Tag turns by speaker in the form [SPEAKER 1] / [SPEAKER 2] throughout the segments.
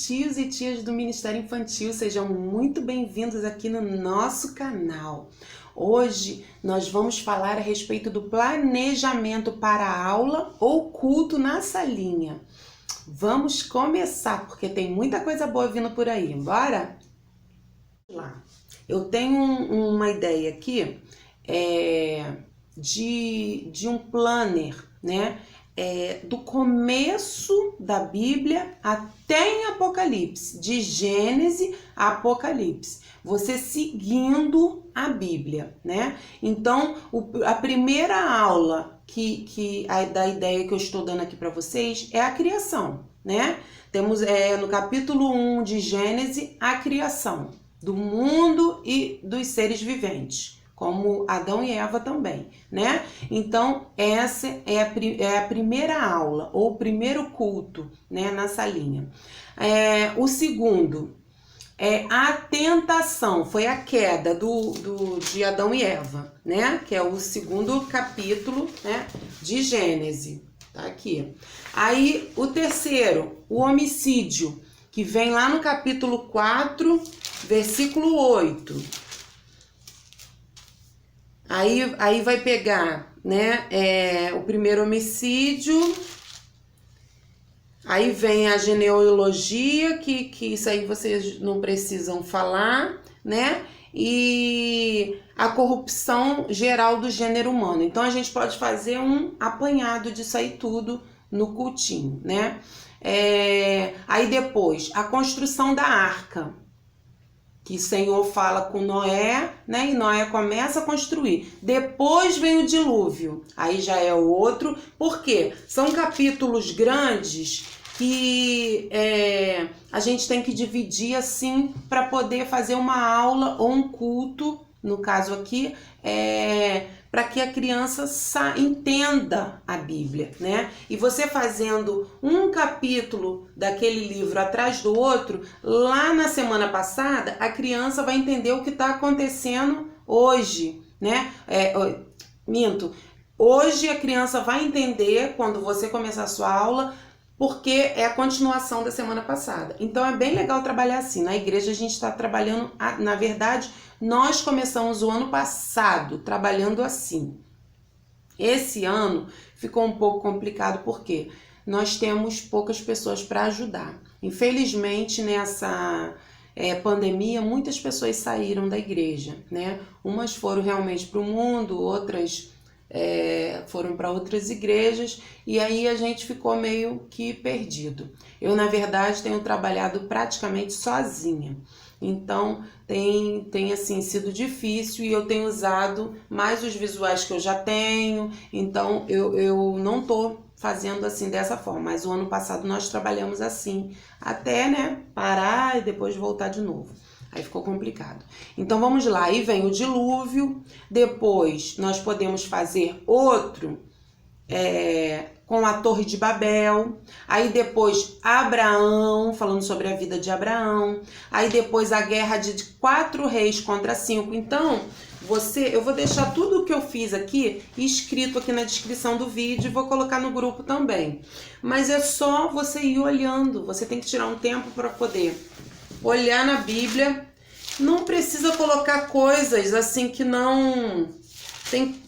[SPEAKER 1] tios e tias do Ministério Infantil, sejam muito bem-vindos aqui no nosso canal. Hoje nós vamos falar a respeito do planejamento para a aula ou culto na salinha. Vamos começar, porque tem muita coisa boa vindo por aí, bora? Lá. Eu tenho uma ideia aqui de um planner, né? Do começo da Bíblia até em Apocalipse, de Gênesis a Apocalipse, você seguindo a Bíblia, né? Então, a primeira aula da ideia que eu estou dando aqui para vocês é a criação, né? Temos no capítulo 1 de Gênesis a criação do mundo e dos seres viventes, como Adão e Eva também, né? Então, essa é a primeira aula, ou o primeiro culto, né, na salinha. O segundo é a tentação, foi a queda de Adão e Eva, né? Que é o segundo capítulo, né, de Gênesis, tá aqui. Aí, o terceiro, o homicídio, que vem lá no capítulo 4, versículo 8. Aí vai pegar, né, o primeiro homicídio, aí vem a genealogia, que isso aí vocês não precisam falar, né, e a corrupção geral do gênero humano. Então a gente pode fazer um apanhado disso aí tudo no cultinho, né. Aí depois, a construção da arca, que o Senhor fala com Noé, né? E Noé começa a construir. Depois vem o dilúvio. Aí já é outro. Por quê? São capítulos grandes que a gente tem que dividir assim para poder fazer uma aula ou um culto, no caso aqui, para que a criança entenda a Bíblia, né? E você fazendo um capítulo daquele livro atrás do outro, lá na semana passada, a criança vai entender o que está acontecendo hoje, né? Hoje a criança vai entender, quando você começar a sua aula, porque é a continuação da semana passada. Então é bem legal trabalhar assim. Na igreja a gente está trabalhando, na verdade, nós começamos o ano passado trabalhando assim. Esse ano ficou um pouco complicado porque nós temos poucas pessoas para ajudar. Infelizmente, nessa pandemia, muitas pessoas saíram da igreja, né? Umas foram realmente para o mundo, outras foram para outras igrejas, e aí a gente ficou meio que perdido. Eu, na verdade, tenho trabalhado praticamente sozinha. Então, tem assim, sido difícil, e eu tenho usado mais os visuais que eu já tenho, então eu não tô fazendo assim dessa forma, mas o ano passado nós trabalhamos assim, até, né, parar e depois voltar de novo. Aí ficou complicado. Então vamos lá, aí vem o dilúvio, depois nós podemos fazer outro com a Torre de Babel, aí depois Abraão, falando sobre a vida de Abraão, aí depois a guerra de 4 reis contra 5. Então, eu vou deixar tudo o que eu fiz aqui escrito aqui na descrição do vídeo e vou colocar no grupo também. Mas é só você ir olhando, você tem que tirar um tempo para poder olhar na Bíblia. Não precisa colocar coisas assim que não...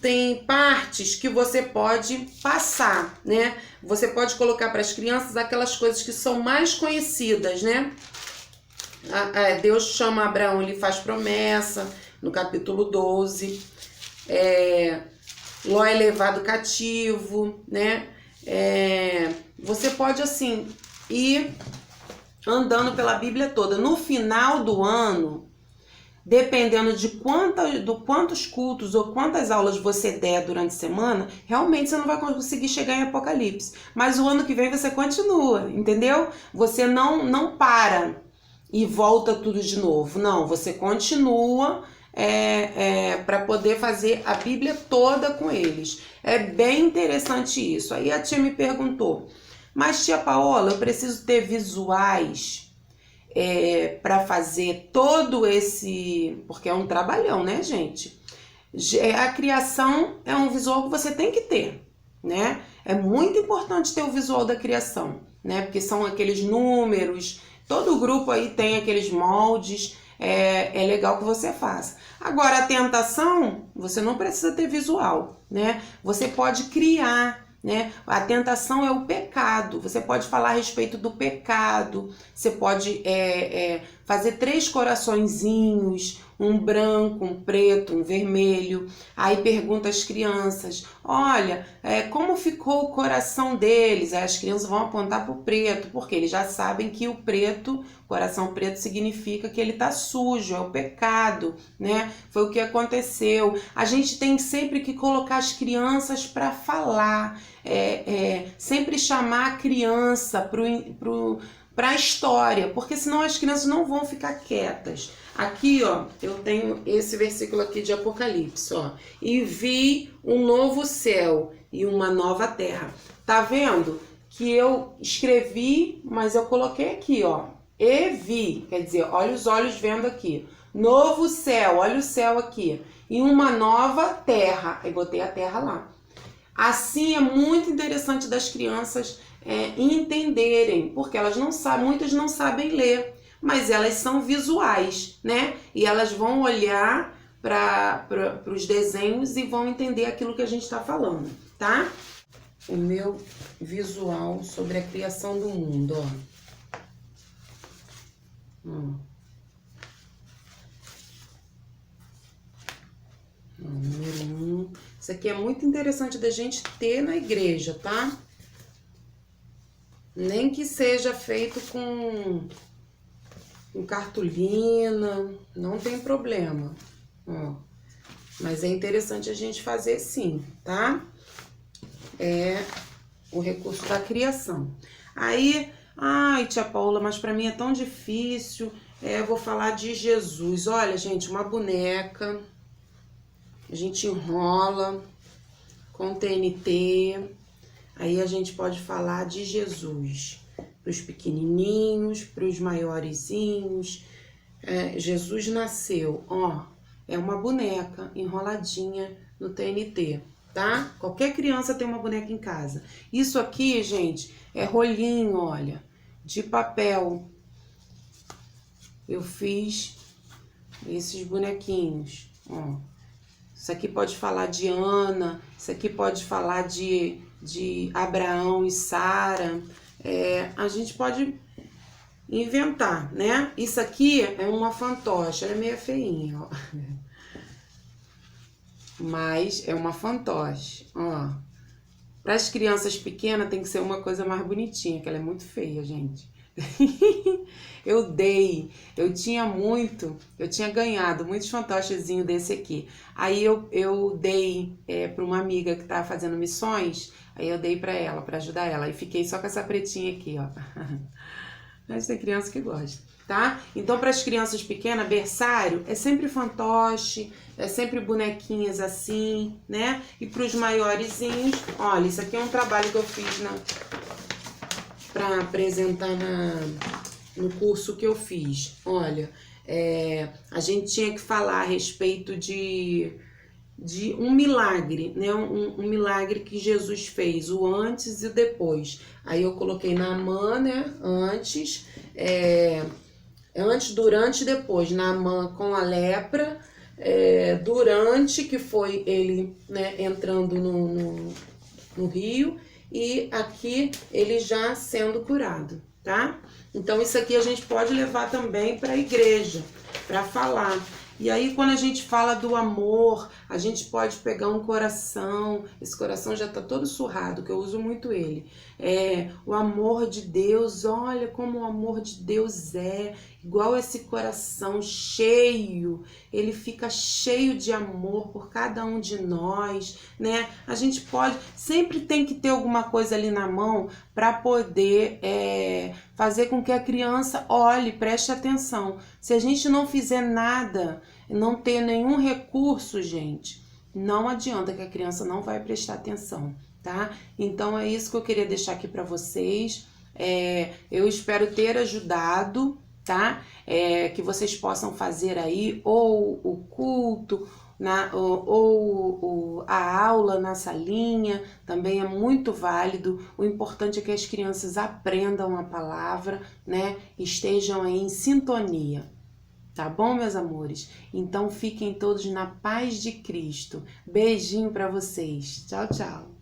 [SPEAKER 1] Tem partes que você pode passar, né? Você pode colocar para as crianças aquelas coisas que são mais conhecidas, né? Deus chama Abraão, ele faz promessa, no capítulo 12. Ló é levado cativo, né? Você pode, assim, ir andando pela Bíblia toda. No final do ano, dependendo de quantos cultos ou quantas aulas você der durante a semana, realmente você não vai conseguir chegar em Apocalipse. Mas o ano que vem você continua, entendeu? Você não para e volta tudo de novo. Não, você continua para poder fazer a Bíblia toda com eles. É bem interessante isso. Aí a tia me perguntou, mas tia Paola, eu preciso ter visuais para fazer todo esse... Porque é um trabalhão, né, gente? A criação é um visual que você tem que ter, né? É muito importante ter o visual da criação, né? Porque são aqueles números, Todo grupo aí tem aqueles moldes, é legal que você faça. Agora, a tentação, você não precisa ter visual, né? Você pode criar, né? A tentação é o pecado. Você pode falar a respeito do pecado, você pode fazer 3 coraçõezinhos, um branco, um preto, um vermelho. Aí pergunta às crianças, olha, como ficou o coração deles? Aí as crianças vão apontar para o preto, porque eles já sabem que o preto, coração preto, significa que ele está sujo, é o pecado, né? Foi o que aconteceu. A gente tem sempre que colocar as crianças para falar, sempre chamar a criança para a história, porque senão as crianças não vão ficar quietas. Aqui, ó, eu tenho esse versículo aqui de Apocalipse, ó. E vi um novo céu e uma nova terra. Tá vendo? Que eu escrevi, mas eu coloquei aqui, ó. E vi, quer dizer, olha os olhos vendo aqui. Novo céu, olha o céu aqui. E uma nova terra. Aí botei a terra lá. Assim é muito interessante das crianças entenderem, porque elas não sabem, muitas não sabem ler, mas elas são visuais, né? E elas vão olhar para os desenhos e vão entender aquilo que a gente está falando, tá? O meu visual sobre a criação do mundo, ó. Número 1. Isso aqui é muito interessante da gente ter na igreja, tá? Nem que seja feito com cartolina, não tem problema, ó. Mas é interessante a gente fazer sim, tá? É o recurso da criação. Aí, ai, tia Paula, mas pra mim é tão difícil. Eu vou falar de Jesus. Olha, gente, uma boneca. A gente enrola com TNT. Aí a gente pode falar de Jesus. Para os pequenininhos, para os maiorzinhos. Jesus nasceu, ó. É uma boneca enroladinha no TNT, tá? Qualquer criança tem uma boneca em casa. Isso aqui, gente, é rolinho, olha, de papel. Eu fiz esses bonequinhos, ó. Isso aqui pode falar de Ana, isso aqui pode falar de Abraão e Sara. A gente pode inventar, né? Isso aqui é uma fantoche, ela é meio feinha, ó. Mas é uma fantoche, ó. Para as crianças pequenas tem que ser uma coisa mais bonitinha, que ela é muito feia, gente. Eu tinha ganhado muitos fantochezinhos desse aqui. Aí eu dei para uma amiga que tava fazendo missões, aí eu dei para ela, para ajudar ela. E fiquei só com essa pretinha aqui, ó. Mas tem criança que gosta, tá? Então, para as crianças pequenas, berçário é sempre fantoche, é sempre bonequinhas assim, né? E para os maiorzinhos, olha, isso aqui é um trabalho que eu fiz para apresentar no curso que eu fiz. Olha, a gente tinha que falar a respeito de um milagre, né? Um milagre que Jesus fez, o antes e o depois. Aí eu coloquei Naamã, né? Antes, durante e depois. Naamã com a lepra, durante, que foi ele, né, entrando no rio, e aqui ele já sendo curado, tá? Então isso aqui a gente pode levar também para a igreja, para falar. E aí quando a gente fala do amor, a gente pode pegar um coração, esse coração já tá todo surrado, que eu uso muito ele. O amor de Deus, olha como o amor de Deus é, igual esse coração cheio, ele fica cheio de amor por cada um de nós, né? A gente sempre tem que ter alguma coisa ali na mão para poder fazer com que a criança olhe, preste atenção. Se a gente não fizer nada, não ter nenhum recurso, gente, não adianta, que a criança não vai prestar atenção, tá? Então é isso que eu queria deixar aqui para vocês. Eu espero ter ajudado, tá? Que vocês possam fazer aí ou o culto A aula na salinha também é muito válido. O importante é que as crianças aprendam a palavra, né? Estejam aí em sintonia. Tá bom, meus amores? Então fiquem todos na paz de Cristo. Beijinho para vocês. Tchau, tchau.